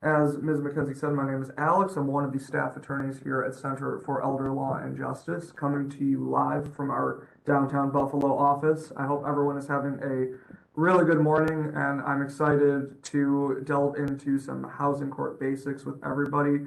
As Ms. McKenzie said, my name is Alex. I'm one of the staff attorneys here at Center for Elder Law and Justice, coming to you live from our downtown Buffalo office. I hope everyone is having a really good morning, and I'm excited to delve into some housing court basics with everybody.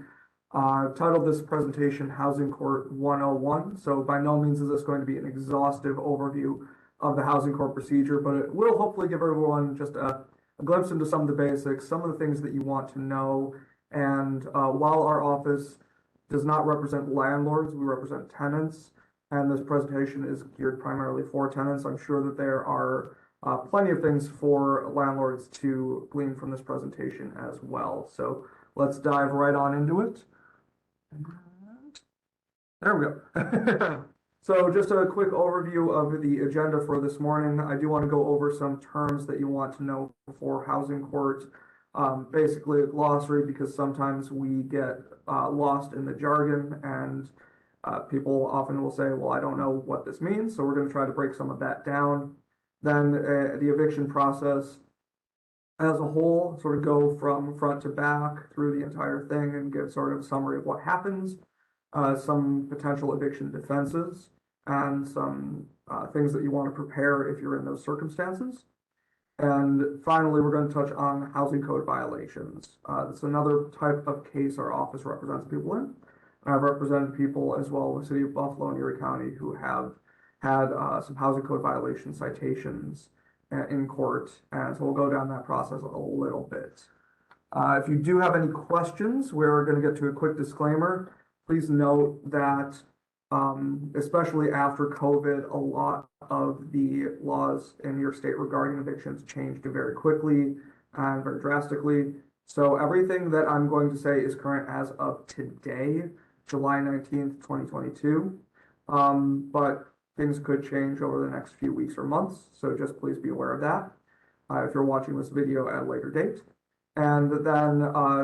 I've titled this presentation Housing Court 101, so by no means is this going to be an exhaustive overview of the housing court procedure, but it will hopefully give everyone just a glimpse into some of the basics, some of the things that you want to know. And while our office does not represent landlords, we represent tenants, and this presentation is geared primarily for tenants. I'm sure that there are plenty of things for landlords to glean from this presentation as well. So let's dive right on into it. There we go. So just a quick overview of the agenda for this morning. I do want to go over some terms that you want to know for housing court. Basically a glossary, because sometimes we get lost in the jargon, and people often will say, well, I don't know what this means. So we're going to try to break some of that down. Then the eviction process as a whole, sort of go from front to back through the entire thing and give sort of a summary of what happens, some potential eviction defenses, and some things that you want to prepare if you're in those circumstances. And finally, we're going to touch on housing code violations. That's another type of case our office represents people in. And I've represented people as well in the city of Buffalo and Erie County who have had some housing code violation citations in court. And so we'll go down that process a little bit. If you do have any questions, we're going to get to a quick disclaimer. Please note that especially after COVID, a lot of the laws in your state regarding evictions changed very quickly and very drastically. So everything that I'm going to say is current as of today, July 19th, 2022. But things could change over the next few weeks or months. So just please be aware of that if you're watching this video at a later date. And then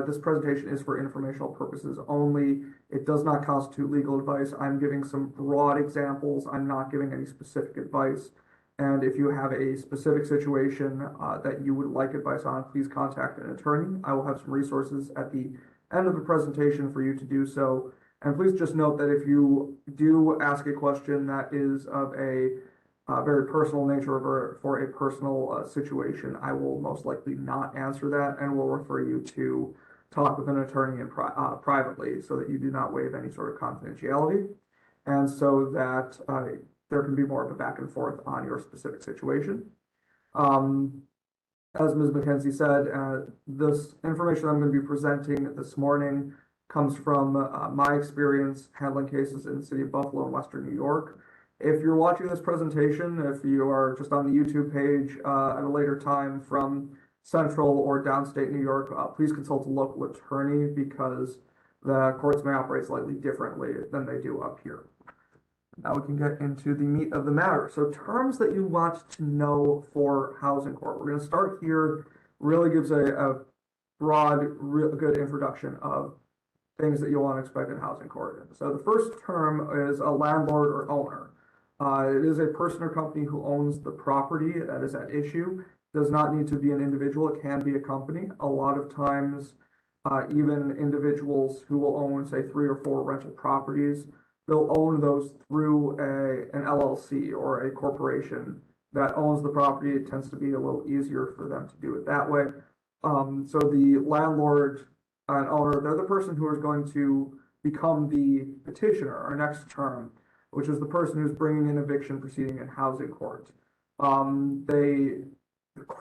this presentation is for informational purposes only. It does not constitute legal advice. I'm giving some broad examples. I'm not giving any specific advice. And if you have a specific situation that you would like advice on, please contact an attorney. I will have some resources at the end of the presentation for you to do so. And please just note that if you do ask a question that is of a very personal nature or for a personal situation, I will most likely not answer that and will refer you to talk with an attorney and privately, so that you do not waive any sort of confidentiality, and so that there can be more of a back and forth on your specific situation. As Ms. McKenzie said, this information I'm going to be presenting this morning comes from my experience handling cases in the city of Buffalo and Western New York. If you're watching this presentation, if you are just on the YouTube page at a later time from Central or downstate New York, please consult a local attorney, because the courts may operate slightly differently than they do up here. Now we can get into the meat of the matter. So terms that you want to know for housing court. We're going to start here. Really gives a broad, real good introduction of things that you'll want to expect in housing court. So the first term is a landlord or owner. It is a person or company who owns the property that is at issue. It does not need to be an individual. It can be a company. A lot of times, even individuals who will own, say, 3 or 4 rental properties, they'll own those through an LLC or a corporation that owns the property. It tends to be a little easier for them to do it that way. So the landlord and owner, they're the person who is going to become the petitioner, our next term, which is the person who's bringing an eviction proceeding in housing court. The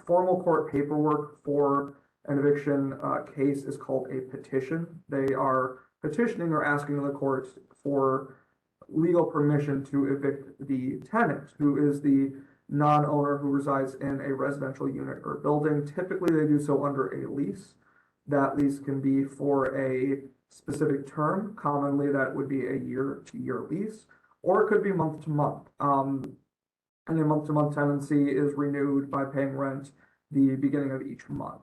formal court paperwork for an eviction case is called a petition. They are petitioning or asking the court for legal permission to evict the tenant, who is the non-owner who resides in a residential unit or building. Typically, they do so under a lease. That lease can be for a specific term. Commonly, that would be a year-to-year lease, or it could be month to month. And a month-to-month tenancy is renewed by paying rent the beginning of each month.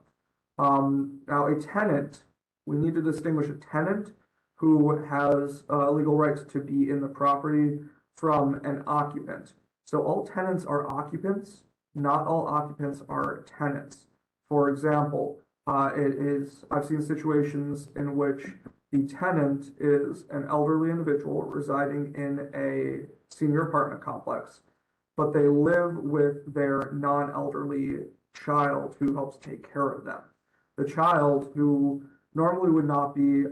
Now, a tenant, we need to distinguish a tenant who has a legal right to be in the property from an occupant. So all tenants are occupants, not all occupants are tenants. For example, I've seen situations in which the tenant is an elderly individual residing in a senior apartment complex, but they live with their non-elderly child who helps take care of them. The child, who normally would not be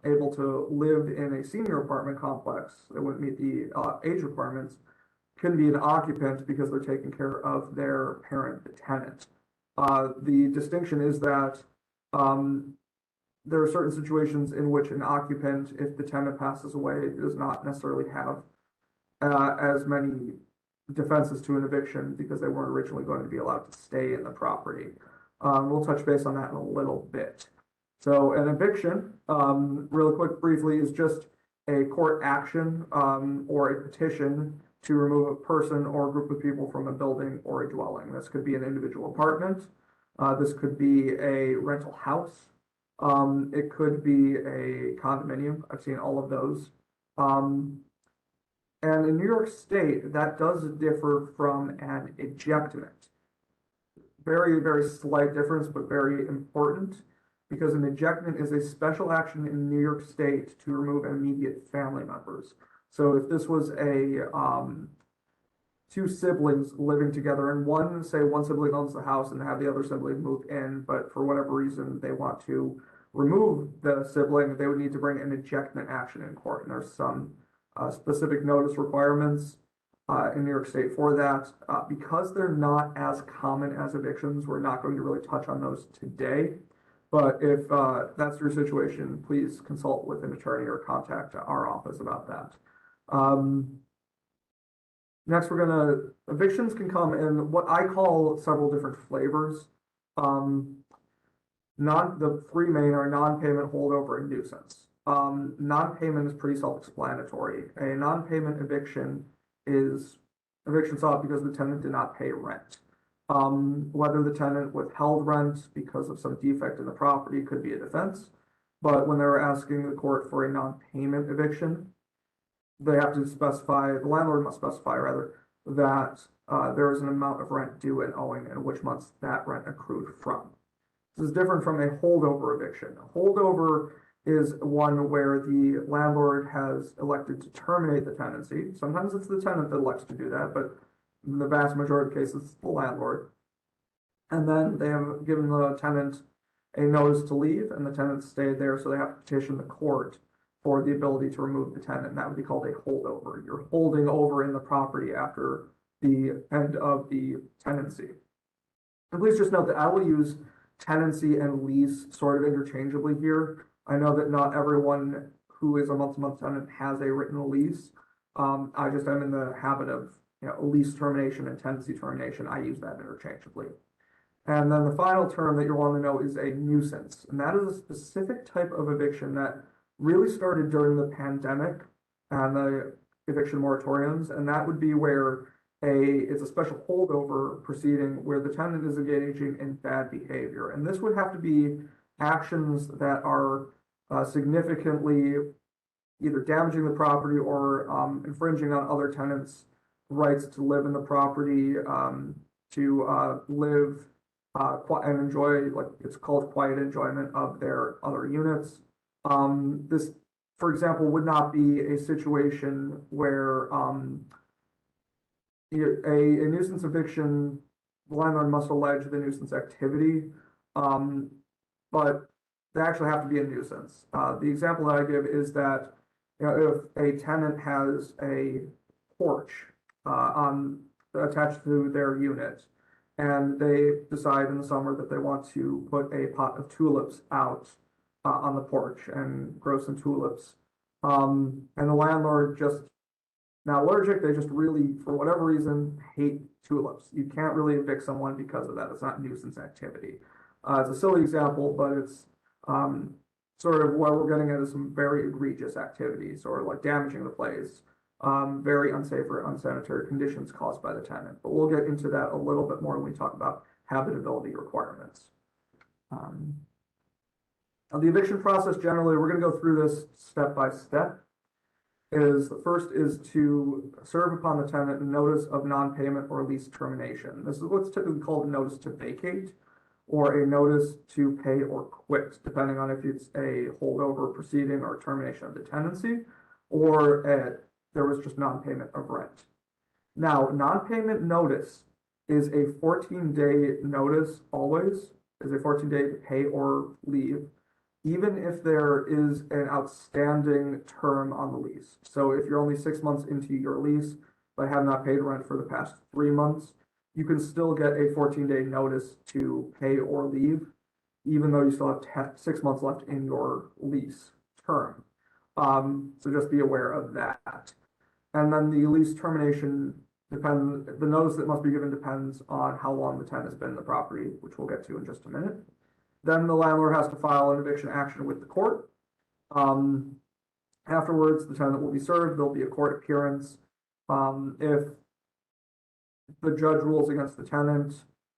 able to live in a senior apartment complex, they wouldn't meet the age requirements, can be an occupant because they're taking care of their parent, the tenant. The distinction is that there are certain situations in which an occupant, if the tenant passes away, does not necessarily have as many defenses to an eviction because they weren't originally going to be allowed to stay in the property. We'll touch base on that in a little bit. So an eviction, really quick, briefly, is just a court action or a petition to remove a person or a group of people from a building or a dwelling. This could be an individual apartment. This could be a rental house. It could be a condominium. I've seen all of those. And in New York State, that does differ from an ejectment. Very, very slight difference, but very important, because an ejectment is a special action in New York State to remove immediate family members. So if this was a two siblings living together, and one sibling owns the house and have the other sibling move in, but for whatever reason they want to remove the sibling, they would need to bring an ejectment action in court. And there's some specific notice requirements in New York State for that. Because they're not as common as evictions, we're not going to really touch on those today. But if that's your situation, please consult with an attorney or contact our office about that. Next, evictions can come in what I call several different flavors. The three main are non-payment, holdover, and nuisance. Non-payment is pretty self-explanatory. A non-payment eviction is sought because the tenant did not pay rent. Whether the tenant withheld rent because of some defect in the property could be a defense, but when they were asking the court for a non-payment eviction, the landlord must specify rather, that there is an amount of rent due and owing and which months that rent accrued from. This is different from a holdover eviction. A holdover is one where the landlord has elected to terminate the tenancy. Sometimes it's the tenant that elects to do that, but in the vast majority of cases, it's the landlord. And then they have given the tenant a notice to leave, and the tenant stayed there, so they have to petition the court for the ability to remove the tenant. And that would be called a holdover. You're holding over in the property after the end of the tenancy. And please just note that I will use tenancy and lease sort of interchangeably here. I know that not everyone who is a month-to-month tenant has a written lease. I just am in the habit of lease termination and tenancy termination. I use that interchangeably. And then the final term that you'll want to know is a nuisance. And that is a specific type of eviction that really started during the pandemic and the eviction moratoriums. And that would be where it's a special holdover proceeding where the tenant is engaging in bad behavior. And this would have to be actions that are significantly either damaging the property or infringing on other tenants' rights to live in the property, to live and enjoy, like it's called, quiet enjoyment of their other units. This, for example, would not be a situation where a nuisance eviction, the landlord must allege the nuisance activity, but they actually have to be a nuisance. The example that I give is that if a tenant has a porch attached to their unit, and they decide in the summer that they want to put a pot of tulips out on the porch and grow some tulips, and the landlord just not allergic, they just really, for whatever reason, hate tulips. You can't really evict someone because of that. It's not nuisance activity. It's a silly example, but it's sort of what we're getting at is some very egregious activities, or like damaging the place, very unsafe or unsanitary conditions caused by the tenant. But we'll get into that a little bit more when we talk about habitability requirements. The eviction process, generally, we're going to go through this step by step. The first is to serve upon the tenant a notice of non-payment or lease termination. This is what's typically called a notice to vacate, or a notice to pay or quit, depending on if it's a holdover proceeding or termination of the tenancy, or there was just non-payment of rent. Now, non-payment notice is a 14-day notice always, is a 14-day to pay or leave, even if there is an outstanding term on the lease. So if you're only 6 months into your lease, but have not paid rent for the past 3 months, you can still get a 14-day notice to pay or leave, even though you still have 6 months left in your lease term. So just be aware of that. And then the lease termination the notice that must be given depends on how long the tenant has been in the property, which we'll get to in just a minute. Then the landlord has to file an eviction action with the court. Afterwards, the tenant will be served. There'll be a court appearance. If the judge rules against the tenant,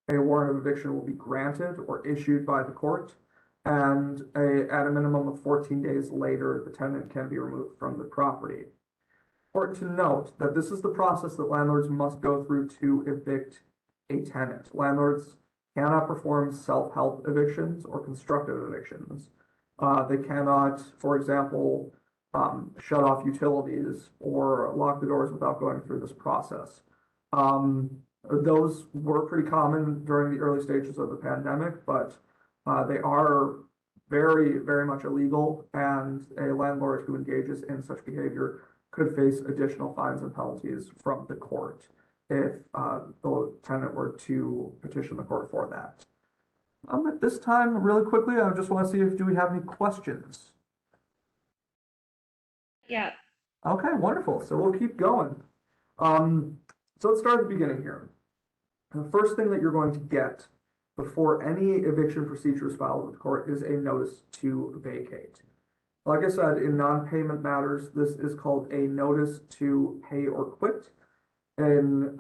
a warrant of eviction will be granted or issued by the court. And at a minimum of 14 days later, the tenant can be removed from the property. Important to note that this is the process that landlords must go through to evict a tenant. Landlords cannot perform self-help evictions or constructive evictions. They cannot, for example, shut off utilities or lock the doors without going through this process. Those were pretty common during the early stages of the pandemic, but they are very, very much illegal, and a landlord who engages in such behavior could face additional fines and penalties from the court if the tenant were to petition the court for that. At this time, really quickly, I just want to see if do we have any questions? Yeah. Okay, wonderful. So we'll keep going. So let's start at the beginning here. The first thing that you're going to get before any eviction procedure is filed with the court is a notice to vacate. Like I said, in non-payment matters, this is called a notice to pay or quit. And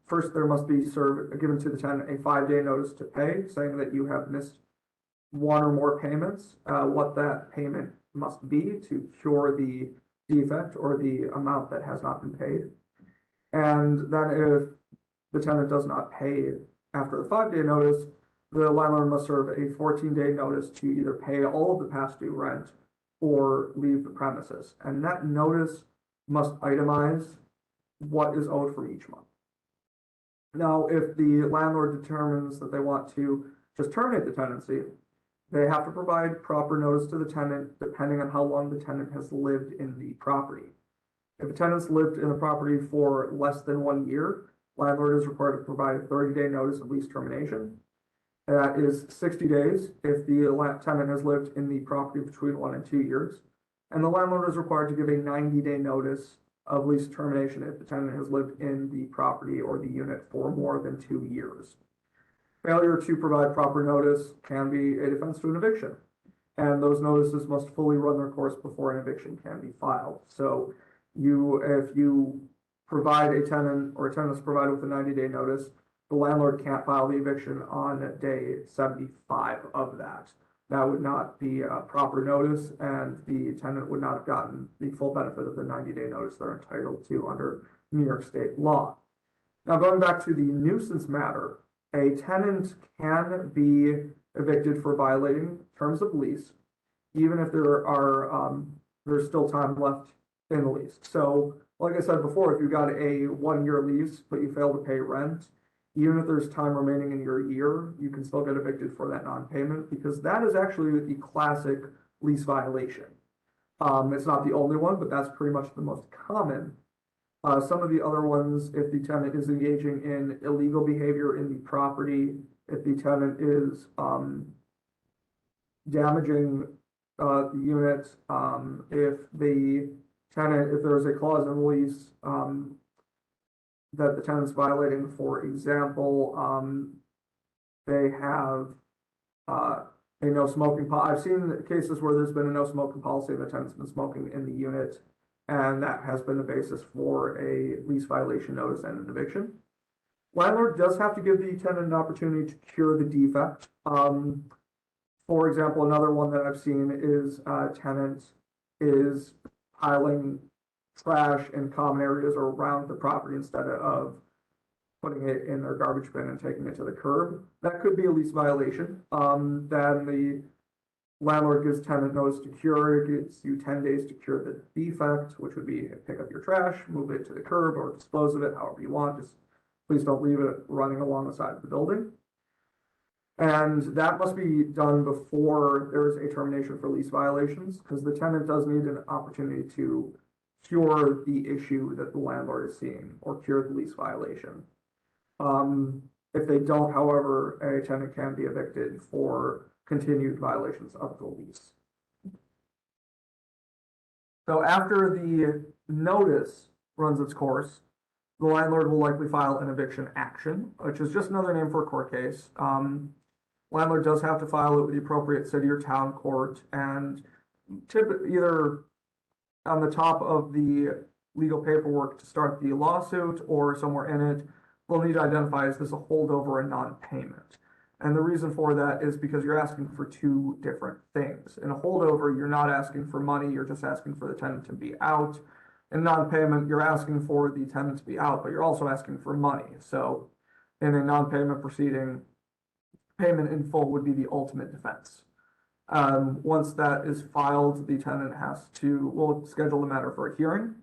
first, there must be given to the tenant a 5-day notice to pay, saying that you have missed one or more payments, what that payment must be to cure the defect or the amount that has not been paid. And then if the tenant does not pay after the 5-day notice, the landlord must serve a 14-day notice to either pay all of the past due rent or leave the premises. And that notice must itemize what is owed for each month. Now, if the landlord determines that they want to just terminate the tenancy, they have to provide proper notice to the tenant depending on how long the tenant has lived in the property. If a tenant's lived in the property for less than 1 year, landlord is required to provide a 30-day notice of lease termination. That is 60 days if the tenant has lived in the property between 1 and 2 years. And the landlord is required to give a 90-day notice of lease termination if the tenant has lived in the property or the unit for more than 2 years. Failure to provide proper notice can be a defense to an eviction. And those notices must fully run their course before an eviction can be filed. So if you provide a tenant or a tenant is provided with a 90-day notice, the landlord can't file the eviction on day 75 of that. That would not be a proper notice, and the tenant would not have gotten the full benefit of the 90-day notice they're entitled to under New York State law. Now, going back to the nuisance matter, a tenant can be evicted for violating terms of lease, even if there's still time left in the lease. So, like I said before, if you got a 1-year lease, but you fail to pay rent, even if there's time remaining in your year, you can still get evicted for that non-payment, because that is actually the classic lease violation. It's not the only one, but that's pretty much the most common. Some of the other ones, if the tenant is engaging in illegal behavior in the property, if the tenant is damaging the unit, if there's a clause in the lease that the tenant's violating, for example, they have a no smoking policy. I've seen cases where there's been a no smoking policy and the tenant's been smoking in the unit, and that has been the basis for a lease violation notice and an eviction. Landlord does have to give the tenant an opportunity to cure the defect. For example, another one that I've seen is a tenant is piling trash in common areas or around the property instead of putting it in their garbage bin and taking it to the curb. That could be a lease violation. Then the landlord gives tenant notice to cure, it gives you 10 days to cure the defect, which would be pick up your trash, move it to the curb or dispose of it however you want. Just please don't leave it running along the side of the building. And that must be done before there is a termination for lease violations, because the tenant does need an opportunity to cure the issue that the landlord is seeing or cure the lease violation. If they don't, however, a tenant can be evicted for continued violations of the lease. So after the notice runs its course, the landlord will likely file an eviction action, which is just another name for a court case. Landlord does have to file it with the appropriate city or town court, and either on the top of the legal paperwork to start the lawsuit or somewhere in it, they'll need to identify is this a holdover or a non-payment. And the reason for that is because you're asking for two different things. In a holdover, you're not asking for money, you're just asking for the tenant to be out. In non-payment, you're asking for the tenant to be out, but you're also asking for money. So in a non-payment proceeding, payment in full would be the ultimate defense. Once that is filed, the tenant will schedule the matter for a hearing,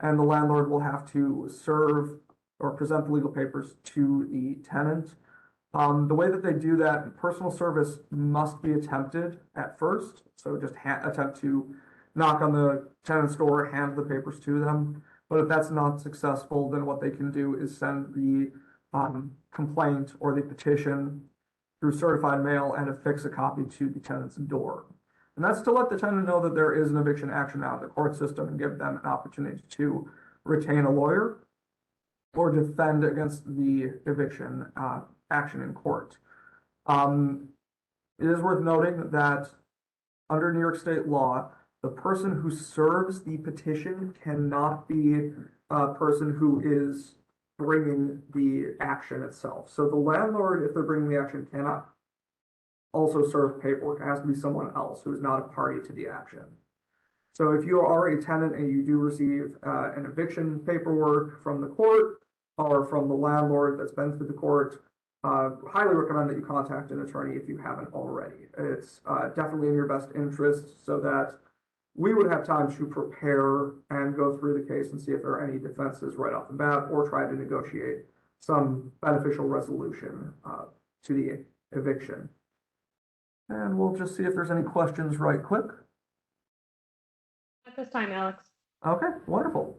and the landlord will have to serve or present the legal papers to the tenant. The way that they do that, personal service must be attempted at first. So just attempt to knock on the tenant's door, hand the papers to them. But if that's not successful, then what they can do is send the complaint or the petition through certified mail and affix a copy to the tenant's door. And that's to let the tenant know that there is an eviction action out in the court system and give them an opportunity to retain a lawyer or defend against the eviction action in court. It is worth noting that under New York State law, the person who serves the petition cannot be a person who is bringing the action itself. So the landlord, if they're bringing the action, cannot also serve paperwork. It has to be someone else who is not a party to the action. So if you are a tenant and you do receive an eviction paperwork from the court or from the landlord that's been through the court, highly recommend that you contact an attorney if you haven't already. It's definitely in your best interest so that we would have time to prepare and go through the case and see if there are any defenses right off the bat or try to negotiate some beneficial resolution to the eviction. And we'll just see if there's any questions right quick. At this time, Alex. Okay, wonderful.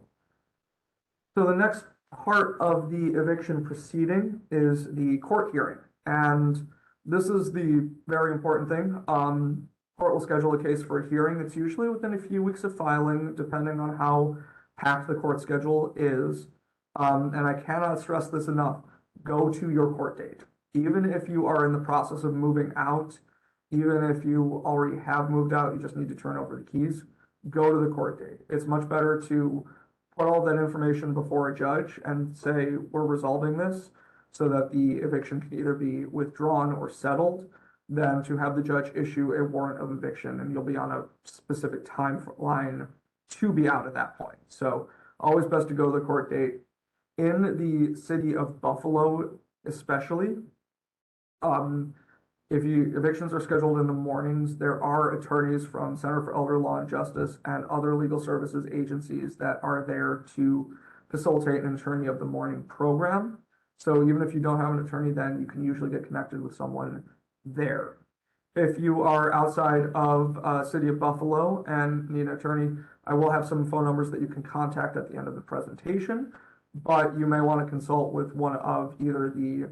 So the next part of the eviction proceeding is the court hearing. And this is the very important thing. Court will schedule a case for a hearing. It's usually within a few weeks of filing, depending on how packed the court schedule is. And I cannot stress this enough. Go to your court date. Even if you are in the process of moving out, even if you already have moved out, you just need to turn over the keys, go to the court date. It's much better to put all that information before a judge and say, we're resolving this so that the eviction can either be withdrawn or settled, than to have the judge issue a warrant of eviction and you'll be on a specific timeline to be out at that point. So always best to go to the court date. In the city of Buffalo, especially, if evictions are scheduled in the mornings, there are attorneys from Center for Elder Law and Justice and other legal services agencies that are there to facilitate an attorney of the morning program. So even if you don't have an attorney, then you can usually get connected with someone there. If you are outside of city of Buffalo and need an attorney, I will have some phone numbers that you can contact at the end of the presentation, but you may want to consult with one of either the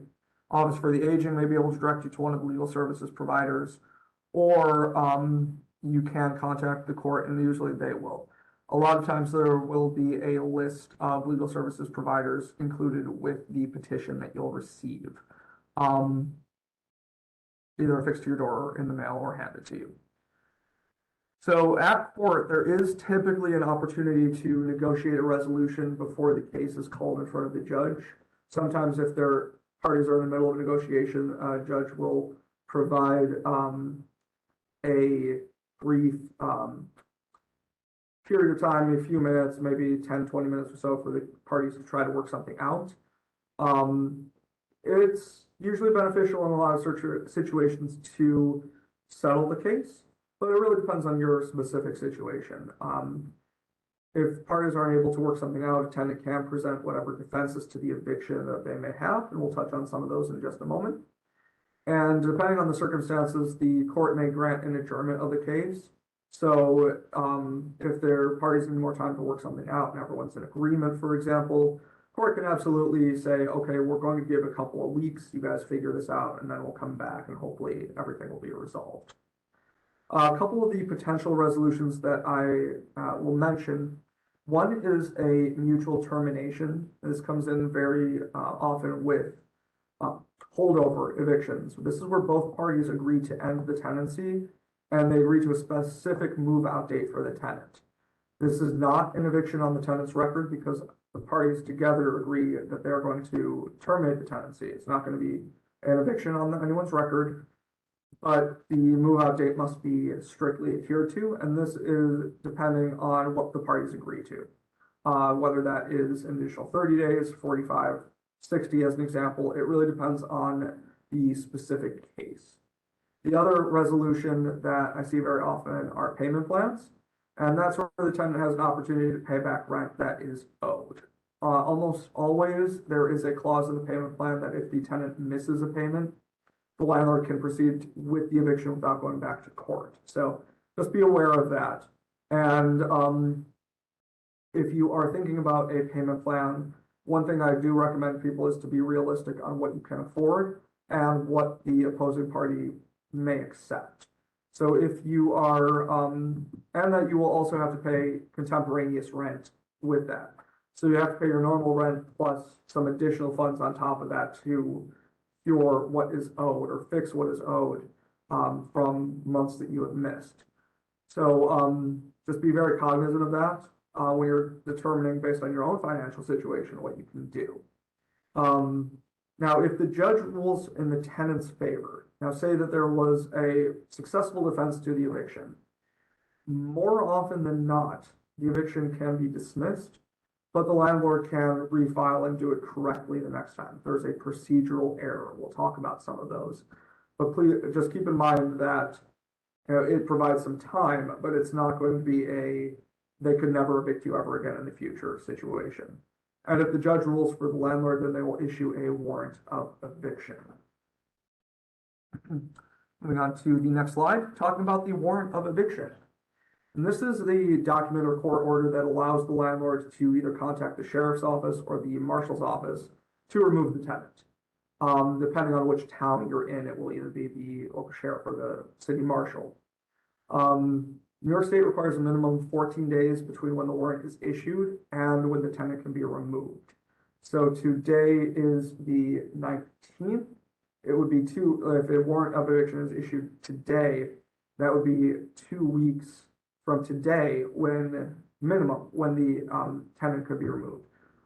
Office for the Aging, may be able to direct you to one of the legal services providers, or you can contact the court and usually they will. A lot of times there will be a list of legal services providers included with the petition that you'll receive. Either affixed to your door or in the mail or handed to you. So at court, there is typically an opportunity to negotiate a resolution before the case is called in front of the judge. Sometimes if their parties are in the middle of a negotiation, a judge will provide a brief period of time, a few minutes, maybe 10, 20 minutes or so for the parties to try to work something out. It's usually beneficial in a lot of situations to settle the case, but it really depends on your specific situation. If parties aren't able to work something out, a tenant can present whatever defenses to the eviction that they may have, and we'll touch on some of those in just a moment. And depending on the circumstances, the court may grant an adjournment of the case. So if their parties need more time to work something out and everyone's in agreement, for example, court can absolutely say, okay, we're going to give a couple of weeks, you guys figure this out, and then we'll come back and hopefully everything will be resolved. A couple of the potential resolutions that I will mention. One is a mutual termination. This comes in very often with holdover evictions. This is where both parties agree to end the tenancy and they agree to a specific move out date for the tenant. This is not an eviction on the tenant's record because the parties together agree that they're going to terminate the tenancy. It's not going to be an eviction on anyone's record, but the move out date must be strictly adhered to, and this is depending on what the parties agree to. Whether that is an additional 30 days, 45, 60 as an example, it really depends on the specific case. The other resolution that I see very often are payment plans, and that's where the tenant has an opportunity to pay back rent that is owed. Almost always there is a clause in the payment plan that if the tenant misses a payment, the landlord can proceed with the eviction without going back to court. So just be aware of that. And if you are thinking about a payment plan, one thing I do recommend people is to be realistic on what you can afford and what the opposing party may accept. So if you are, and that you will also have to pay contemporaneous rent with that. So you have to pay your normal rent plus some additional funds on top of that to cure what is owed or fix what is owed from months that you have missed. So just be very cognizant of that when you're determining based on your own financial situation what you can do. Now, if the judge rules in the tenant's favor, now say that there was a successful defense to the eviction, more often than not, the eviction can be dismissed, but the landlord can refile and do it correctly the next time. There's a procedural error. We'll talk about some of those, but please just keep in mind that it provides some time, but it's not going to be they could never evict you ever again in the future situation. And if the judge rules for the landlord, then they will issue a warrant of eviction. Moving on to the next slide, talking about the warrant of eviction. And this is the document or court order that allows the landlord to either contact the sheriff's office or the marshal's office to remove the tenant. Depending on which town you're in, it will either be the local sheriff or the city marshal. New York State requires a minimum of 14 days between when the warrant is issued and when the tenant can be removed. So today is the 19th. It would be if a warrant of eviction is issued today, that would be 2 weeks from today when the tenant could be removed.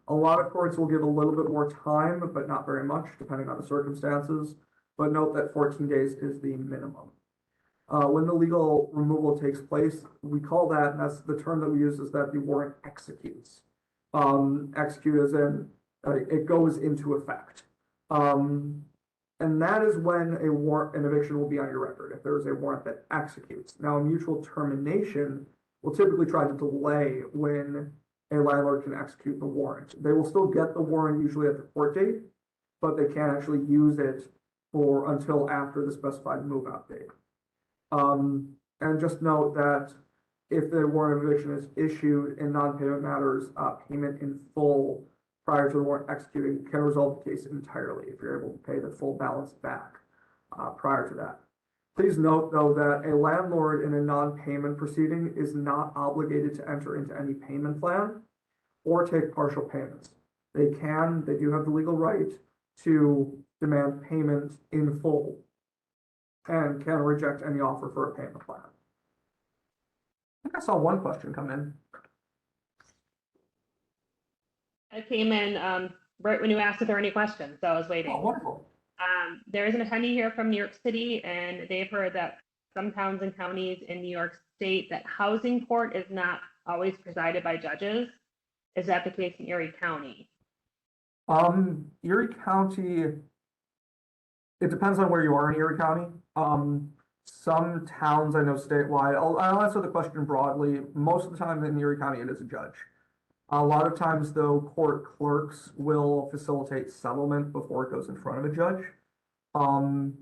A lot of courts will give a little bit more time, but not very much, depending on the circumstances. But note that 14 days is the minimum. When the legal removal takes place, we call that, and that's the term that we use, is that the warrant executes. Execute as in it goes into effect. And that is when an eviction will be on your record, if there is a warrant that executes. Now, a mutual termination will typically try to delay when a landlord can execute the warrant. They will still get the warrant usually at the court date, but they can't actually use it until after the specified move-out date. And just note that if the warrant of eviction is issued in non-payment matters, payment in full prior to the warrant executing can resolve the case entirely if you're able to pay the full balance back prior to that. Please note, though, that a landlord in a non-payment proceeding is not obligated to enter into any payment plan or take partial payments. They do have the legal right to demand payment in full and can reject any offer for a payment plan. I think I saw one question come in. I came in right when you asked if there were any questions, so I was waiting. Oh, wonderful. There is an attendee here from New York City, and they've heard that some towns and counties in New York State that housing court is not always presided by judges. Is that the case in Erie County? Erie County, it depends on where you are in Erie County. Some towns I know statewide, I'll answer the question broadly. Most of the time in Erie County, it is a judge. A lot of times, though, court clerks will facilitate settlement before it goes in front of a judge. Um,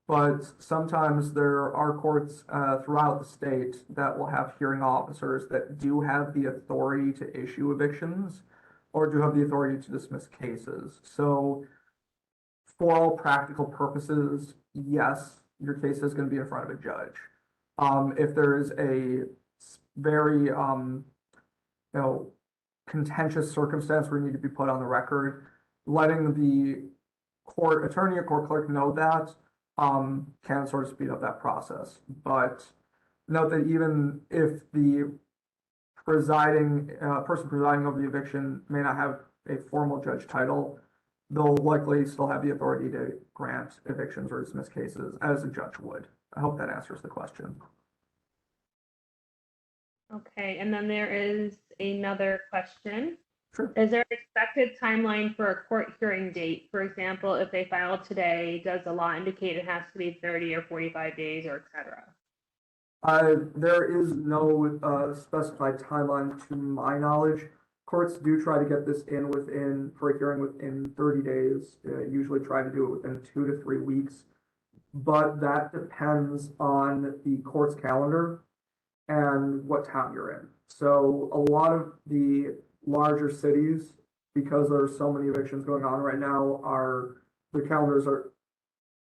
but sometimes there are courts throughout the state that will have hearing officers that do have the authority to issue evictions or do have the authority to dismiss cases. So for all practical purposes, yes, your case is going to be in front of a judge. If there is a very, contentious circumstance where you need to be put on the record, letting the court attorney or court clerk know that can sort of speed up that process. But note that even if the person presiding over the eviction may not have a formal judge title, they'll likely still have the authority to grant evictions or dismiss cases as a judge would. I hope that answers the question. Okay, and then there is another question. Sure. Is there an expected timeline for a court hearing date? For example, if they file today, does the law indicate it has to be 30 or 45 days or et cetera? There is no specified timeline to my knowledge. Courts do try to get this in for a hearing within 30 days, usually try to do it within 2 to 3 weeks. But that depends on the court's calendar and what town you're in. So a lot of the larger cities, because there's so many evictions going on right now, the calendars are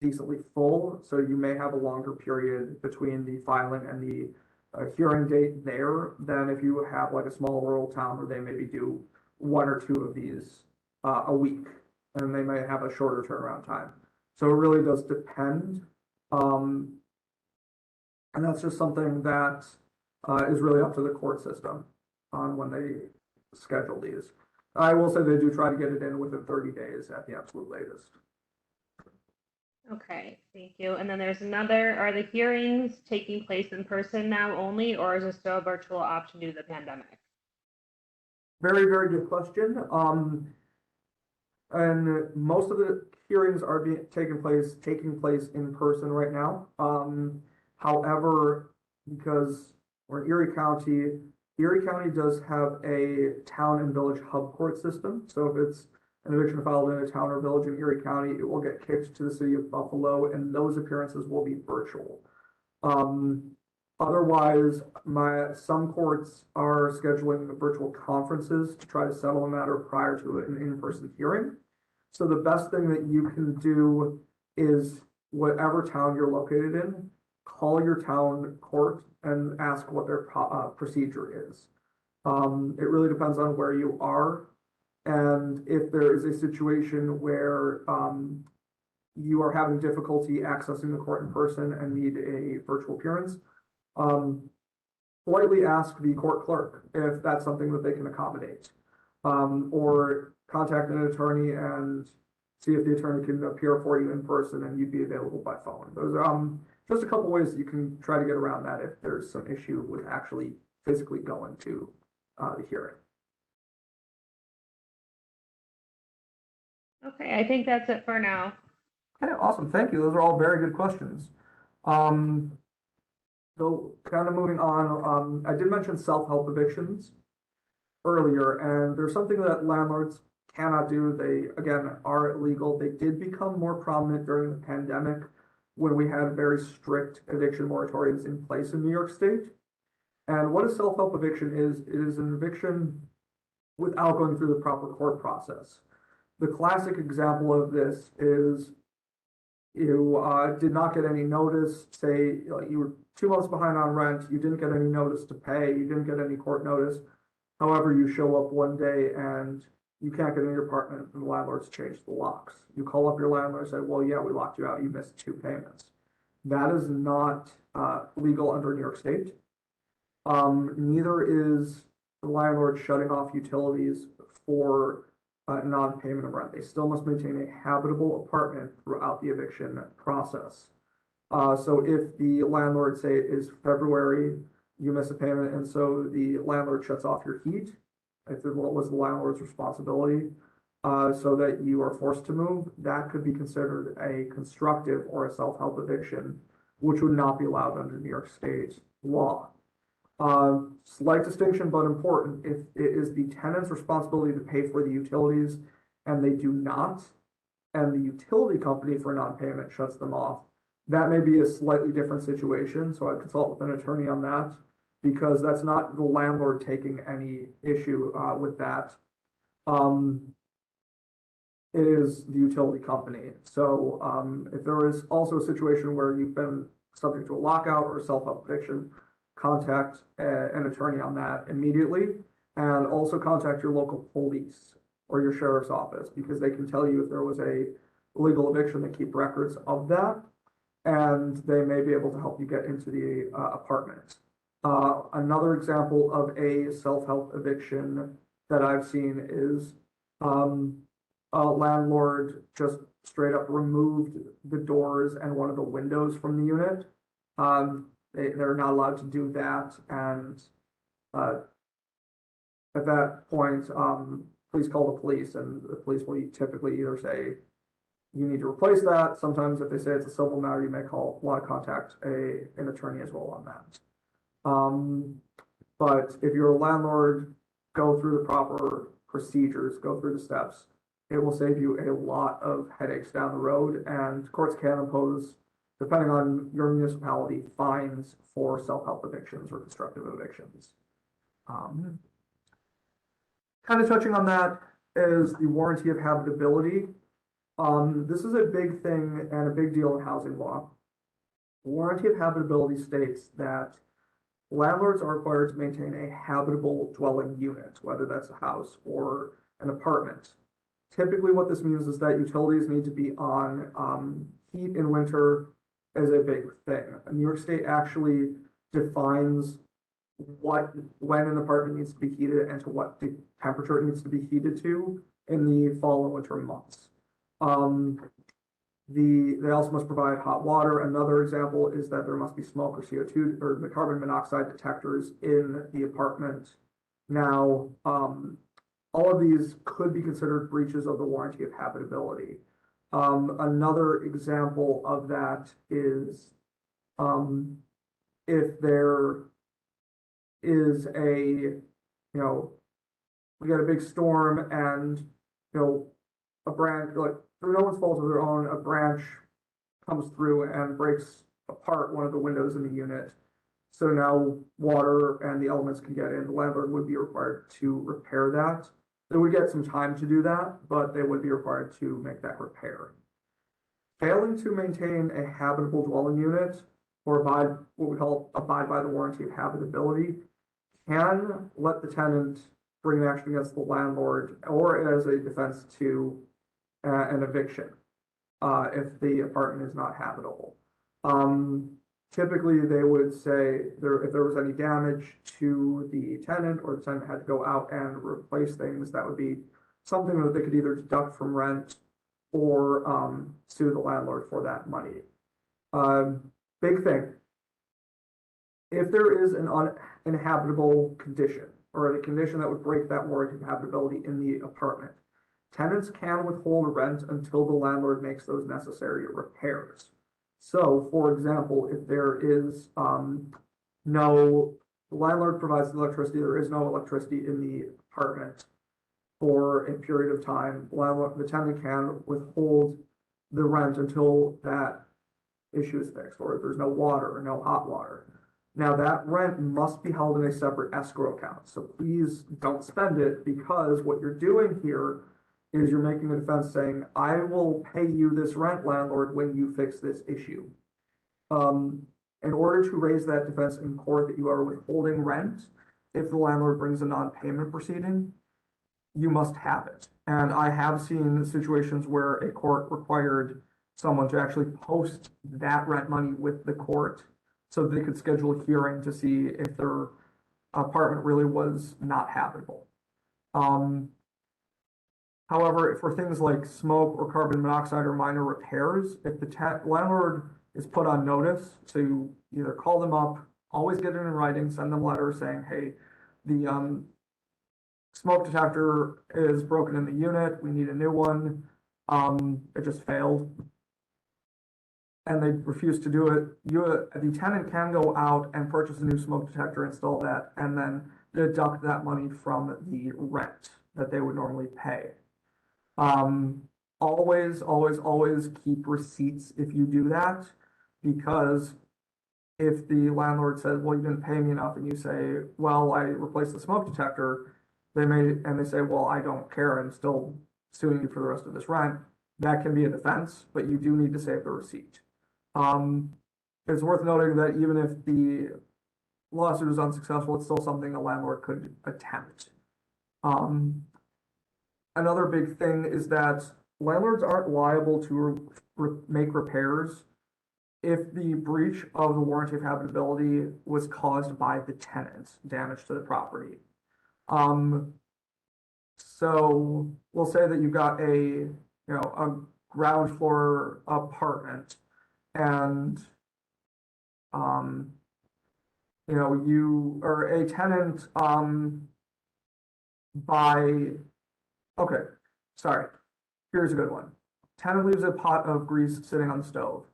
decently full. So you may have a longer period between the filing and the hearing date there than if you have like a small rural town where they maybe do 1 or 2 of these a week, and they may have a shorter turnaround time. So it really does depend. And that's just something that is really up to the court system on when they schedule these. I will say they do try to get it in within 30 days at the absolute latest. Okay, thank you. And then there's another, are the hearings taking place in person now only, or is there still a virtual option due to the pandemic? Very, very good question. And most of the hearings are taking place in person right now. However, because we're in Erie County does have a town and village hub court system. So if it's an eviction filed in a town or village in Erie County, it will get kicked to the city of Buffalo, and those appearances will be virtual. Otherwise, some courts are scheduling virtual conferences to try to settle a matter prior to an in-person hearing. So the best thing that you can do is whatever town you're located in, call your town court and ask what their procedure is. It really depends on where you are. And if there is a situation where you are having difficulty accessing the court in person and need a virtual appearance, politely ask the court clerk if that's something that they can accommodate, or contact an attorney and see if the attorney can appear for you in person and you'd be available by phone. Those are just a couple ways that you can try to get around that if there's some issue with actually physically going to the hearing. Okay, I think that's it for now. Okay, awesome. Thank you. Those are all very good questions. So kind of moving on, I did mention self-help evictions earlier, and there's something that landlords cannot do. They, again, are illegal. They did become more prominent during the pandemic when we had very strict eviction moratoriums in place in New York State. And what a self-help eviction is, it is an eviction without going through the proper court process. The classic example of this is you did not get any notice, say you were 2 months behind on rent, you didn't get any notice to pay, you didn't get any court notice. However, you show up one day and you can't get in your apartment and the landlord's changed the locks. You call up your landlord and say, well, yeah, we locked you out, you missed 2 payments. That is not legal under New York State. Neither is the landlord shutting off utilities for non-payment of rent. They still must maintain a habitable apartment throughout the eviction process. So if the landlord, say it is February, you miss a payment, and so the landlord shuts off your heat, if it was the landlord's responsibility, so that you are forced to move, that could be considered a constructive or a self-help eviction, which would not be allowed under New York State law. Slight distinction, but important. If it is the tenant's responsibility to pay for the utilities and they do not, and the utility company for non-payment shuts them off, that may be a slightly different situation. So I'd consult with an attorney on that, because that's not the landlord taking any issue with that. It is the utility company. So if there is also a situation where you've been subject to a lockout or self-help eviction, contact an attorney on that immediately, and also contact your local police or your sheriff's office, because they can tell you if there was a legal eviction. They keep records of that, and they may be able to help you get into the apartment. Another example of a self-help eviction that I've seen is a landlord just straight up removed the doors and one of the windows from the unit. They're not allowed to do that, and at that point, please call the police, and the police will typically either say you need to replace that. Sometimes if they say it's a civil matter, you may want to contact an attorney as well on that. But if you're a landlord, go through the proper procedures, go through the steps. It will save you a lot of headaches down the road, and courts can impose, depending on your municipality, fines for self-help evictions or constructive evictions. Kind of touching on that is the warranty of habitability. This is a big thing and a big deal in housing law. Warranty of habitability states that landlords are required to maintain a habitable dwelling unit, whether that's a house or an apartment. Typically, what this means is that utilities need to be on. Heat in winter is a big thing. New York State actually defines when an apartment needs to be heated and to what the temperature it needs to be heated to in the fall and winter months. They also must provide hot water. Another example is that there must be smoke or CO2 or the carbon monoxide detectors in the apartment. Now, all of these could be considered breaches of the warranty of habitability. Another example of that is if there is we got a big storm and, a branch, like through no one's fault of their own, a branch comes through and breaks apart one of the windows in the unit. So now water and the elements can get in. The landlord would be required to repair that. They would get some time to do that, but they would be required to make that repair. Failing to maintain a habitable dwelling unit or what we call abide by the warranty of habitability can let the tenant bring an action against the landlord or as a defense to an eviction if the apartment is not habitable. Typically, they would say if there was any damage to the tenant or the tenant had to go out and replace things, that would be something that they could either deduct from rent or sue the landlord for that money. Big thing. If there is an uninhabitable condition or a condition that would break that warranty of habitability in the apartment, tenants can withhold rent until the landlord makes those necessary repairs. So, for example, if there is the landlord provides the electricity, there is no electricity in the apartment for a period of time, the tenant can withhold the rent until that issue is fixed, or if there's no water or no hot water. Now that rent must be held in a separate escrow account. So please don't spend it, because what you're doing here is you're making a defense saying, I will pay you this rent, landlord, when you fix this issue. In order to raise that defense in court that you are withholding rent, if the landlord brings a non-payment proceeding, you must have it. And I have seen situations where a court required someone to actually post that rent money with the court so they could schedule a hearing to see if their apartment really was not habitable. However, for things like smoke or carbon monoxide or minor repairs, if the landlord is put on notice to either call them up, always get it in writing, send them letters saying, hey, the smoke detector is broken in the unit, we need a new one. It just failed. And they refuse to do it. The tenant can go out and purchase a new smoke detector, install that, and then deduct that money from the rent that they would normally pay. Always, always, always keep receipts if you do that, because if the landlord says, well, you didn't pay me enough, and you say, well, I replaced the smoke detector, and they say, well, I don't care, I'm still suing you for the rest of this rent, that can be a defense, but you do need to save the receipt. It's worth noting that even if the lawsuit is unsuccessful, it's still something a landlord could attempt. Another big thing is that landlords aren't liable to make repairs if the breach of the warranty of habitability was caused by the tenant, damage to the property. So we'll say that you've got a ground floor apartment, and you are a tenant okay, sorry, here's a good one. Tenant leaves a pot of grease sitting on the stove,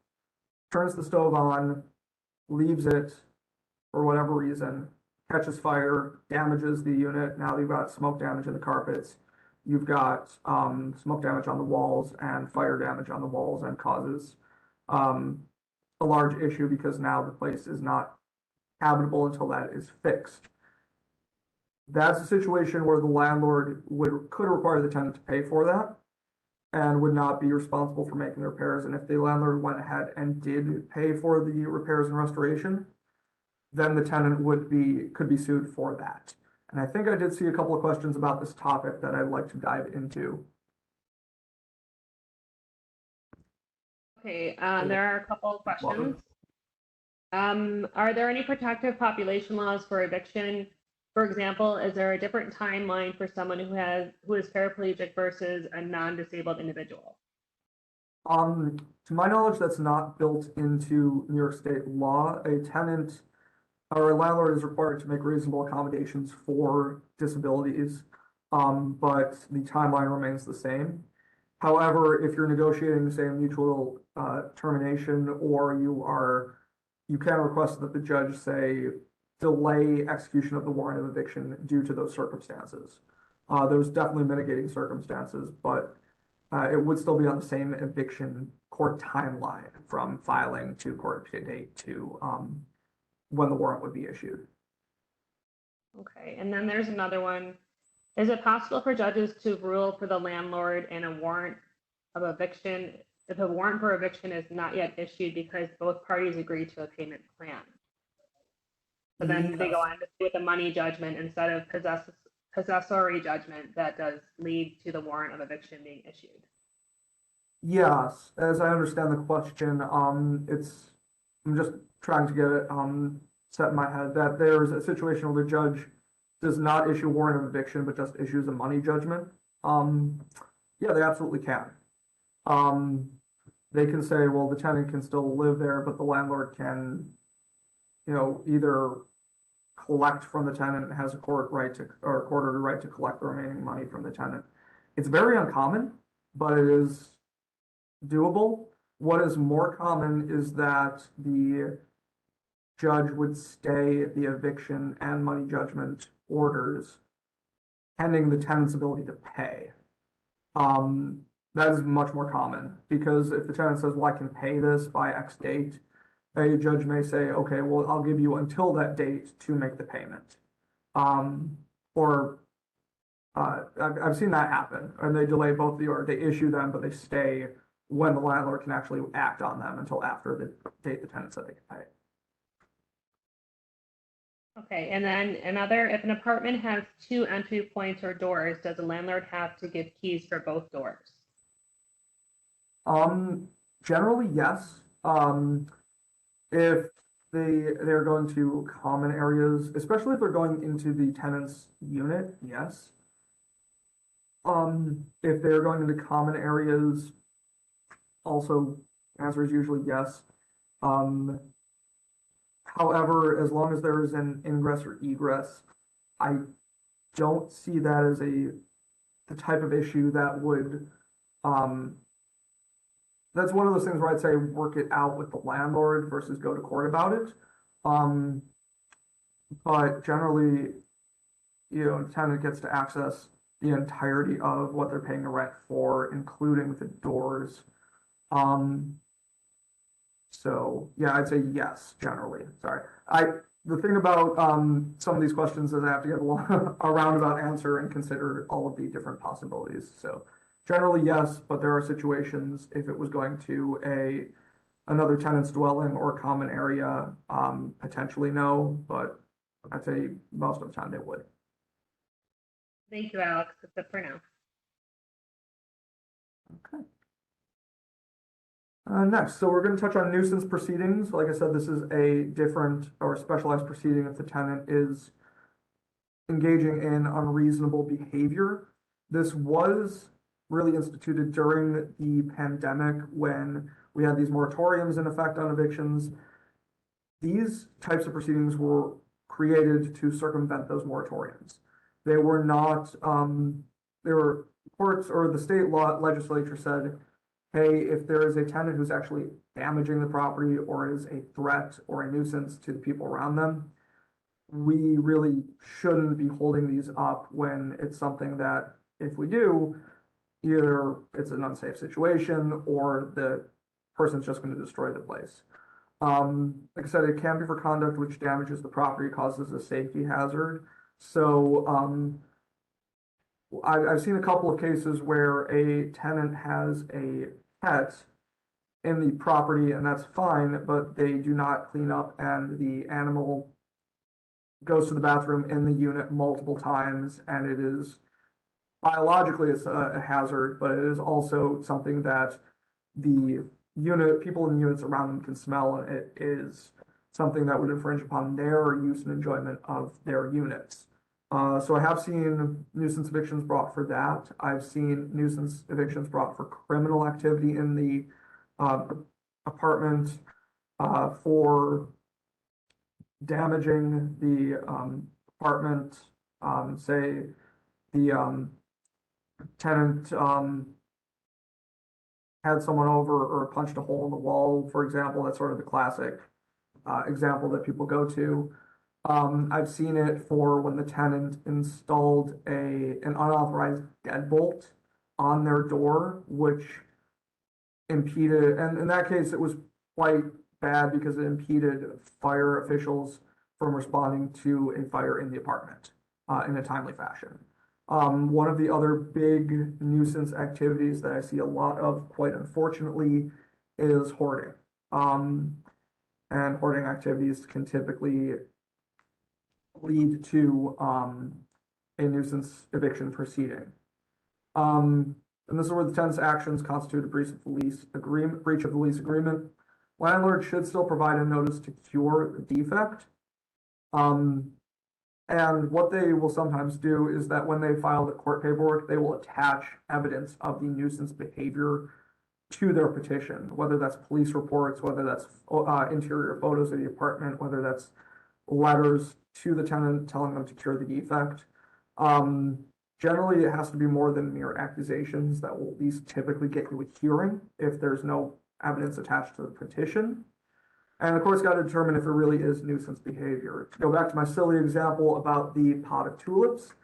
turns the stove on, leaves it for whatever reason, catches fire, damages the unit. Now you've got smoke damage in the carpets, you've got smoke damage on the walls and fire damage on the walls, and causes a large issue because now the place is not habitable until that is fixed. That's a situation where the landlord could require the tenant to pay for that and would not be responsible for making the repairs. And if the landlord went ahead and did pay for the repairs and restoration, then the tenant could be sued for that. And I think I did see a couple of questions about this topic that I'd like to dive into. Okay, there are a couple of questions. Are there any protective population laws for eviction? For example, is there a different timeline for someone who is paraplegic versus a non-disabled individual? To my knowledge, that's not built into New York State law. A tenant or a landlord is required to make reasonable accommodations for disabilities, but the timeline remains the same. However, if you're negotiating, say, a mutual termination, or you can request that the judge, say, delay execution of the warrant of eviction due to those circumstances. There's definitely mitigating circumstances, but it would still be on the same eviction court timeline from filing to court date to when the warrant would be issued. Okay, and then there's another one. Is it possible for judges to rule for the landlord in a warrant of eviction if a warrant for eviction is not yet issued because both parties agree to a payment plan? But then they go on to with a money judgment instead of possessory judgment that does lead to the warrant of eviction being issued. Yes, as I understand the question, I'm just trying to get it set in my head that there's a situation where the judge does not issue a warrant of eviction but just issues a money judgment. Yeah, they absolutely can. They can say, well, the tenant can still live there, but the landlord can, either collect from the tenant and has a court ordered right to collect the remaining money from the tenant. It's very uncommon, but it is doable. What is more common is that the judge would stay the eviction and money judgment orders pending the tenant's ability to pay. That is much more common, because if the tenant says, well, I can pay this by X date, a judge may say, okay, well, I'll give you until that date to make the payment. I've seen that happen, and they delay both they issue them, but they stay when the landlord can actually act on them until after the date the tenant said they can pay. Okay, and then if an apartment has 2 entry points or doors, does the landlord have to give keys for both doors? Generally, yes. If they're going to common areas, especially if they're going into the tenant's unit, yes. If they're going into common areas, also, answer is usually yes. However, as long as there is an ingress or egress, I don't see that as the type of issue that would, that's one of those things where I'd say work it out with the landlord versus go to court about it. Um, but generally, the tenant gets to access the entirety of what they're paying the rent for, including the doors. Um, so yeah, I'd say yes, generally. Sorry. The thing about some of these questions is I have to get a roundabout answer and consider all of the different possibilities. So generally yes, but there are situations if it was going to another tenant's dwelling or common area, potentially no, but I'd say most of the time they would. Thank you, Alex. That's it for now. Okay. Next, so we're going to touch on nuisance proceedings. Like I said, this is a different or specialized proceeding if the tenant is engaging in unreasonable behavior. This was really instituted during the pandemic when we had these moratoriums in effect on evictions. These types of proceedings were created to circumvent those moratoriums. They were not, there were courts or the state law legislature said, hey, if there is a tenant who's actually damaging the property or is a threat or a nuisance to the people around them, we really shouldn't be holding these up when it's something that if we do, either it's an unsafe situation or the person's just going to destroy the place. Like I said, it can be for conduct which damages the property, causes a safety hazard. So I've seen a couple of cases where a tenant has a pet in the property and that's fine, but they do not clean up and the animal goes to the bathroom in the unit multiple times and it is biologically it's a hazard, but it is also something that the people in the units around them can smell, and it is something that would infringe upon their use and enjoyment of their units. So I have seen nuisance evictions brought for that. I've seen nuisance evictions brought for criminal activity in the apartment, for damaging the apartment, say the tenant had someone over or punched a hole in the wall, for example. That's sort of the classic example that people go to. I've seen it for when the tenant installed an unauthorized deadbolt on their door, which impeded, and in that case, it was quite bad because it impeded fire officials from responding to a fire in the apartment in a timely fashion. One of the other big nuisance activities that I see a lot of, quite unfortunately, is hoarding. And hoarding activities can typically lead to a nuisance eviction proceeding. And this is where the tenant's actions constitute a breach of the lease agreement. Landlord should still provide a notice to cure the defect. And what they will sometimes do is that when they file the court paperwork, they will attach evidence of the nuisance behavior to their petition, whether that's police reports, whether that's interior photos of the apartment, whether that's letters to the tenant telling them to cure the defect. Generally, it has to be more than mere accusations that will at least typically get you a hearing if there's no evidence attached to the petition. And the court's got to determine if it really is nuisance behavior. To go back to my silly example about the pot of tulips,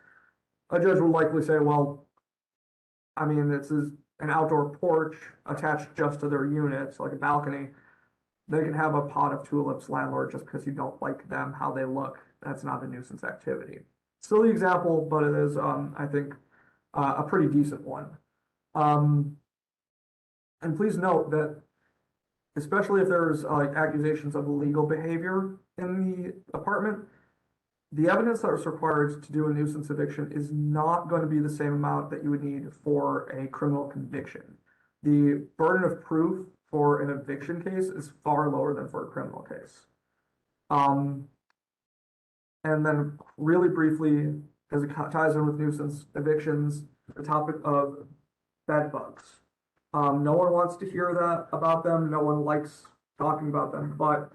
a judge would likely say, well, I mean, this is an outdoor porch attached just to their unit, like a balcony. They can have a pot of tulips, landlord, just because you don't like them, how they look. That's not a nuisance activity. Silly example, but it is, I think, a pretty decent one. And please note that especially if there's like accusations of illegal behavior in the apartment, the evidence that is required to do a nuisance eviction is not going to be the same amount that you would need for a criminal conviction. The burden of proof for an eviction case is far lower than for a criminal case. And then really briefly, as it ties in with nuisance evictions, the topic of bed bugs. No one wants to hear that about them. No one likes talking about them. But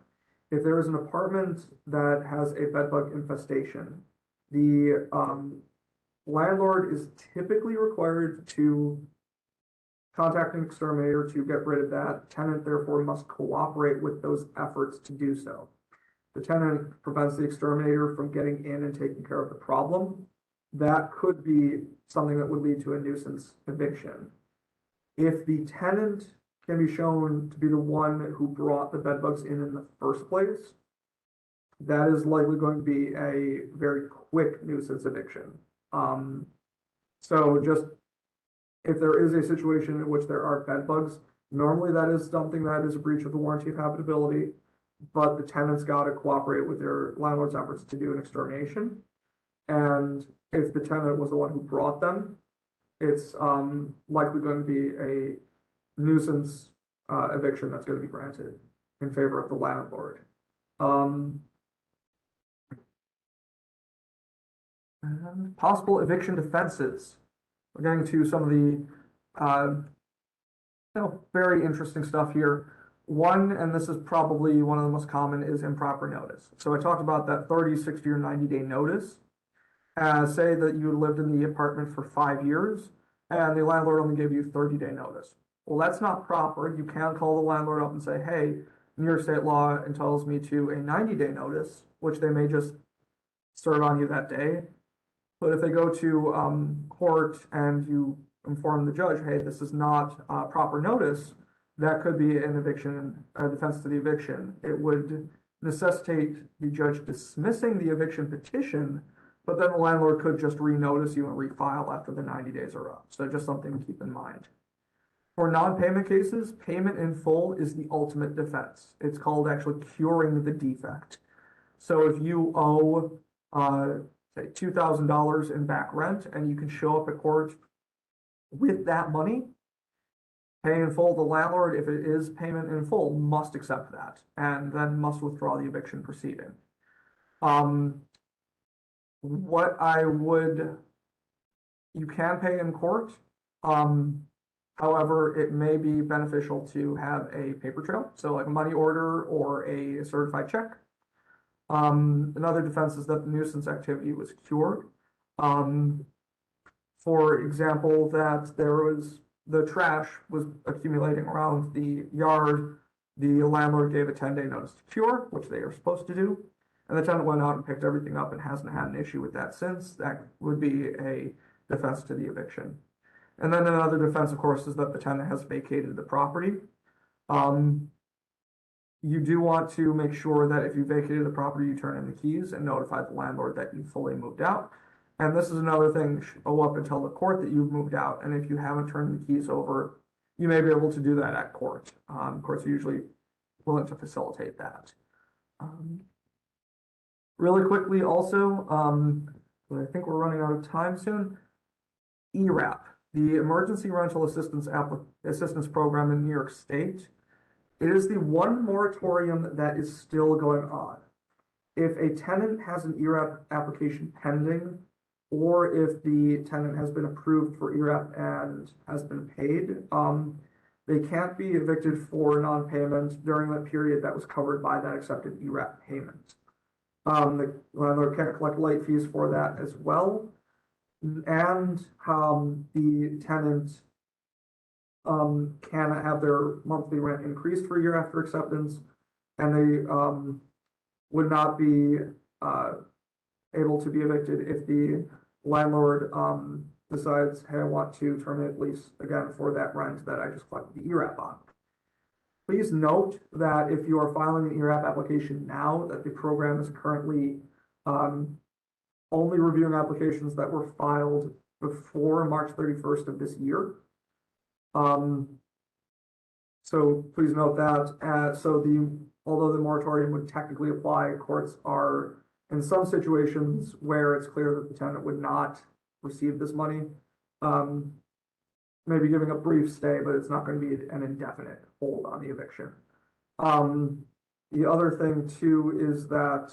if there is an apartment that has a bed bug infestation, the landlord is typically required to contact an exterminator to get rid of that. Tenant therefore must cooperate with those efforts to do so. The tenant prevents the exterminator from getting in and taking care of the problem. That could be something that would lead to a nuisance eviction. If the tenant can be shown to be the one who brought the bedbugs in the first place, that is likely going to be a very quick nuisance eviction. So just if there is a situation in which there are bed bugs, normally that is something that is a breach of the warranty of habitability, but the tenant's got to cooperate with their landlord's efforts to do an extermination. And if the tenant was the one who brought them, it's likely going to be a nuisance eviction that's going to be granted in favor of the landlord. And possible eviction defenses. We're getting to some of the very interesting stuff here. One, and this is probably one of the most common, is improper notice. So I talked about that 30, 60, or 90-day notice. Say that you lived in the apartment for 5 years and the landlord only gave you 30-day notice. Well, that's not proper. You can call the landlord up and say, hey, New York state law entitles me to a 90-day notice, which they may just serve on you that day. But if they go to court and you inform the judge, hey, this is not proper notice, that could be an eviction, a defense to the eviction. It would necessitate the judge dismissing the eviction petition, but then the landlord could just renotice you and refile after the 90 days are up. So just something to keep in mind. For non-payment cases, payment in full is the ultimate defense. It's called actually curing the defect. So if you owe, say, $2,000 in back rent and you can show up at court with that money, pay in full, the landlord, if it is payment in full, must accept that and then must withdraw the eviction proceeding. You can pay in court. However, it may be beneficial to have a paper trail, so like a money order or a certified check. Another defense is that the nuisance activity was cured. For example, that the trash was accumulating around the yard. The landlord gave a 10-day notice to cure, which they are supposed to do. And the tenant went out and picked everything up and hasn't had an issue with that since. That would be a defense to the eviction. And then another defense, of course, is that the tenant has vacated the property. You do want to make sure that if you vacated the property, you turn in the keys and notify the landlord that you fully moved out. And this is another thing, up and tell the court that you've moved out. And if you haven't turned the keys over, you may be able to do that at court. Courts are usually willing to facilitate that. Really quickly also, I think we're running out of time soon. ERAP, the Emergency Rental Assistance Program in New York State. It is the one moratorium that is still going on. If a tenant has an ERAP application pending, or if the tenant has been approved for ERAP and has been paid, they can't be evicted for non-payment during that period that was covered by that accepted ERAP payment. The landlord can't collect late fees for that as well. And the tenant can have their monthly rent increased for a year after acceptance, and they would not be able to be evicted if the landlord decides, hey, I want to terminate lease again for that rent that I just collected the ERAP on. Please note that if you are filing an ERAP application now, that the program is currently only reviewing applications that were filed before March 31st of this year. So please note that. Although the moratorium would technically apply, courts are in some situations where it's clear that the tenant would not receive this money, maybe giving a brief stay, but it's not going to be an indefinite hold on the eviction. The other thing too is that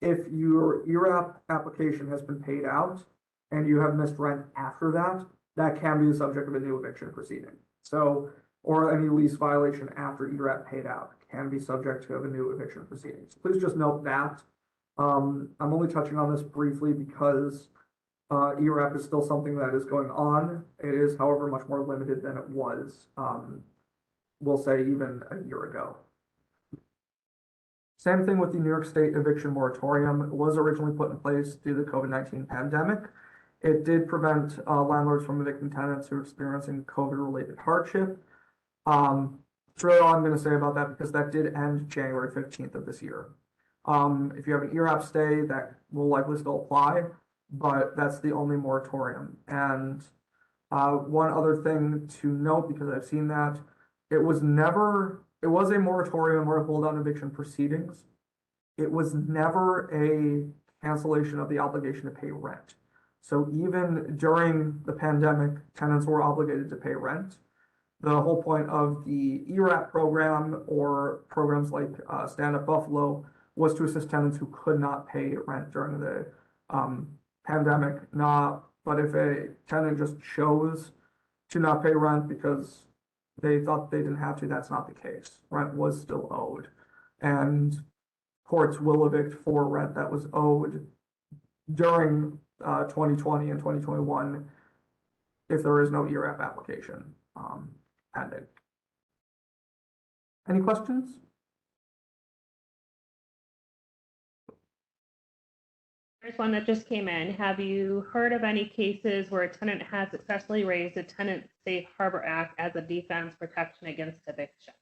if your ERAP application has been paid out and you have missed rent after that, that can be the subject of a new eviction proceeding. So, or any lease violation after ERAP paid out can be subject to a new eviction proceeding. So please just note that. I'm only touching on this briefly because ERAP is still something that is going on. It is, however, much more limited than it was, we'll say even a year ago. Same thing with the New York State eviction moratorium. It was originally put in place due to the COVID-19 pandemic. It did prevent landlords from evicting tenants who are experiencing COVID-related hardship. That's really all I'm going to say about that because that did end January 15th of this year. If you have an ERAP stay, that will likely still apply, but that's the only moratorium. And one other thing to note, because I've seen that, it was a moratorium or a hold on eviction proceedings. It was never a cancellation of the obligation to pay rent. So even during the pandemic, tenants were obligated to pay rent. The whole point of the ERAP program or programs like Stand Up Buffalo was to assist tenants who could not pay rent during the pandemic. But if a tenant just chose to not pay rent because they thought they didn't have to, that's not the case. Rent was still owed. And courts will evict for rent that was owed during 2020 and 2021 if there is no ERAP application pending. Any questions? There's one that just came in. Have you heard of any cases where a tenant has successfully raised the Tenant Safe Harbor Act as a defense protection against eviction?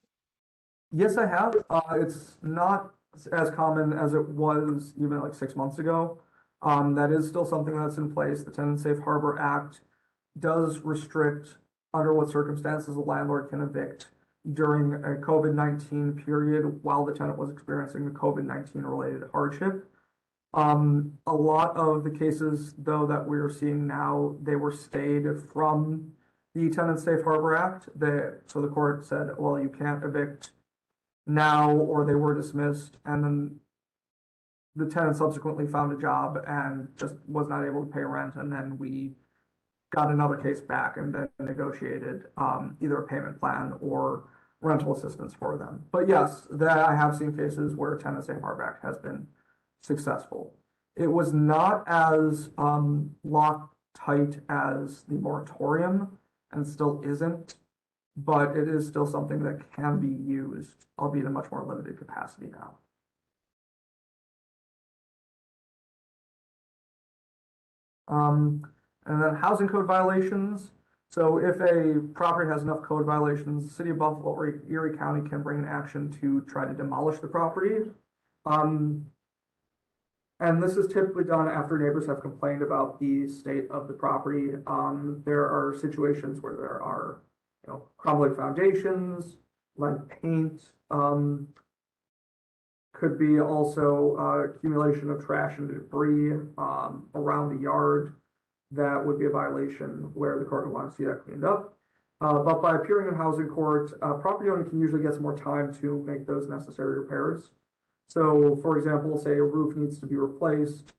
Yes, I have. It's not as common as it was even like 6 months ago. That is still something that's in place. The Tenant Safe Harbor Act does restrict under what circumstances a landlord can evict during a COVID-19 period while the tenant was experiencing the COVID-19 related hardship. A lot of the cases, though, that we're seeing now, they were stayed from the Tenant Safe Harbor Act. So the court said, well, you can't evict now, or they were dismissed, and then the tenant subsequently found a job and just was not able to pay rent, and then we got another case back and then negotiated either a payment plan or rental assistance for them. But yes, that I have seen cases where Tenant Safe Harbor Act has been successful. It was not as locked tight as the moratorium and still isn't, but it is still something that can be used, albeit in a much more limited capacity now. And then housing code violations. So if a property has enough code violations, the city of Buffalo or Erie County can bring an action to try to demolish the property. And this is typically done after neighbors have complained about the state of the property. There are situations where there are, crumbling foundations, lead paint, could be also accumulation of trash and debris around the yard. That would be a violation where the court would want to see that cleaned up. But by appearing in housing court, property owner can usually get some more time to make those necessary repairs. So, for example, say a roof needs to be replaced,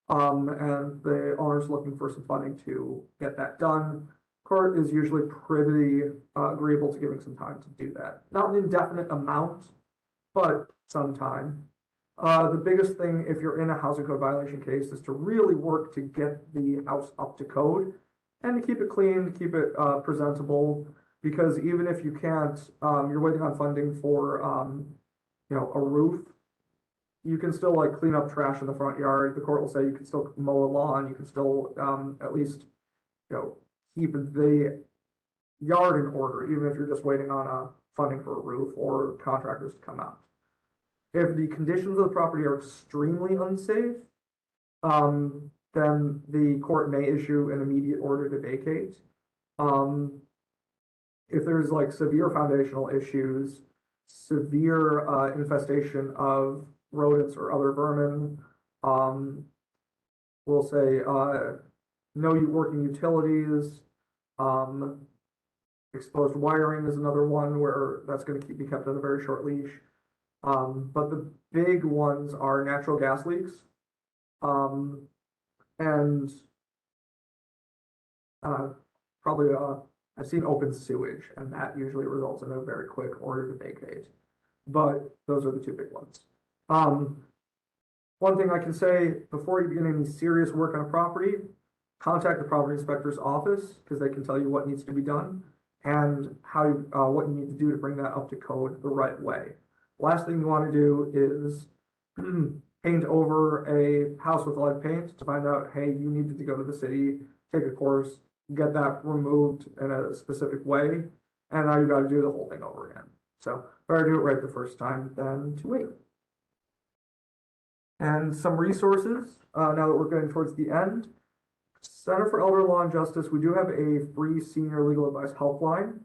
and the owner's looking for some funding to get that done. Court is usually pretty agreeable to giving some time to do that. Not an indefinite amount, but some time. The biggest thing, if you're in a housing code violation case, is to really work to get the house up to code and to keep it clean, to keep it presentable. Because even if you can't, you're waiting on funding for, a roof. You can still like clean up trash in the front yard. The court will say you can still mow a lawn. You can still at least, keep the yard in order, even if you're just waiting on funding for a roof or contractors to come out. If the conditions of the property are extremely unsafe, then the court may issue an immediate order to vacate. If there's like severe foundational issues, severe infestation of rodents or other vermin, we'll say no working utilities, exposed wiring is another one where that's going to be kept on a very short leash. But the big ones are natural gas leaks, and probably I've seen open sewage, and that usually results in a very quick order to vacate. But those are the two big ones. One thing I can say before you begin any serious work on a property, contact the property inspector's office because they can tell you what needs to be done and how what you need to do to bring that up to code the right way. Last thing you want to do is paint over a house with lead paint to find out, hey, you needed to go to the city, take a course, get that removed in a specific way, and now you got to do the whole thing over again. So better do it right the first time than to wait. And some resources, now that we're getting towards the end. Center for Elder Law and Justice, we do have a free senior legal advice helpline.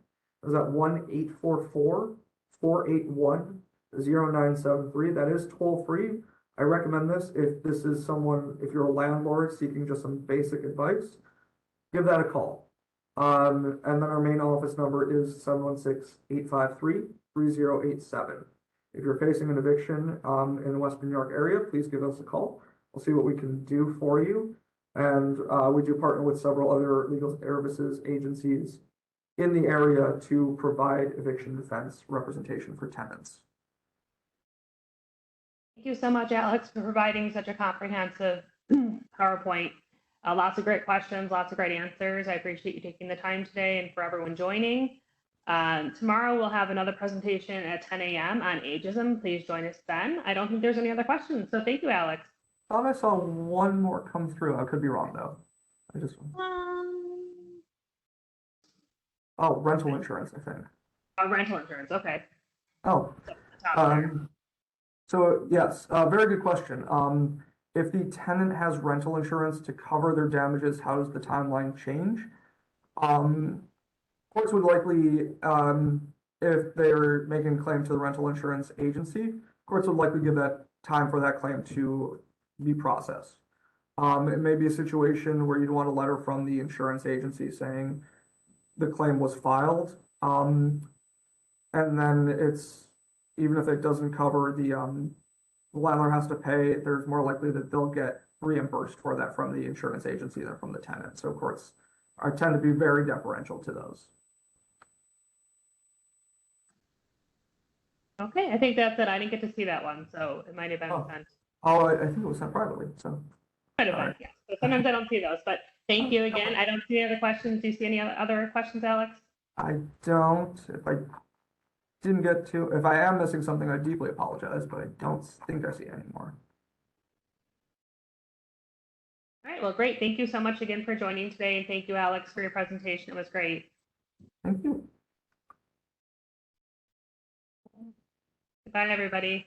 Is at 1-844-481-0973. That is toll free. I recommend this if this is someone, if you're a landlord seeking just some basic advice, give that a call. And then our main office number is 716-853-3087. If you're facing an eviction in the Western New York area, please give us a call. We'll see what we can do for you. And we do partner with several other legal services agencies in the area to provide eviction defense representation for tenants. Thank you so much, Alex, for providing such a comprehensive PowerPoint. Lots of great questions, lots of great answers. I appreciate you taking the time today and for everyone joining. Tomorrow we'll have another presentation at 10 a.m. on ageism. Please join us then. I don't think there's any other questions, so thank you, Alex. I thought I saw one more come through. I could be wrong though. Oh, rental insurance, I think. Rental insurance, okay. Oh, Top there. so yes, very good question. If the tenant has rental insurance to cover their damages, how does the timeline change? Courts would likely, if they're making a claim to the rental insurance agency, courts would likely give that time for that claim to be processed. It may be a situation where you'd want a letter from the insurance agency saying the claim was filed. And then it's, even if it doesn't cover the landlord has to pay, there's more likely that they'll get reimbursed for that from the insurance agency than from the tenant. So courts tend to be very deferential to those. Okay, I think that's it. I didn't get to see that one, so it might have been sent. Oh, I think it was sent privately, so. Might have been, yeah. So sometimes I don't see those, but thank you again. I don't see any other questions. Do you see any other questions, Alex? I don't. If I didn't get to, if I am missing something, I deeply apologize, but I don't think I see any more. All right, well, great. Thank you so much again for joining today, and thank you, Alex, for your presentation. It was great. Thank you. Goodbye, everybody.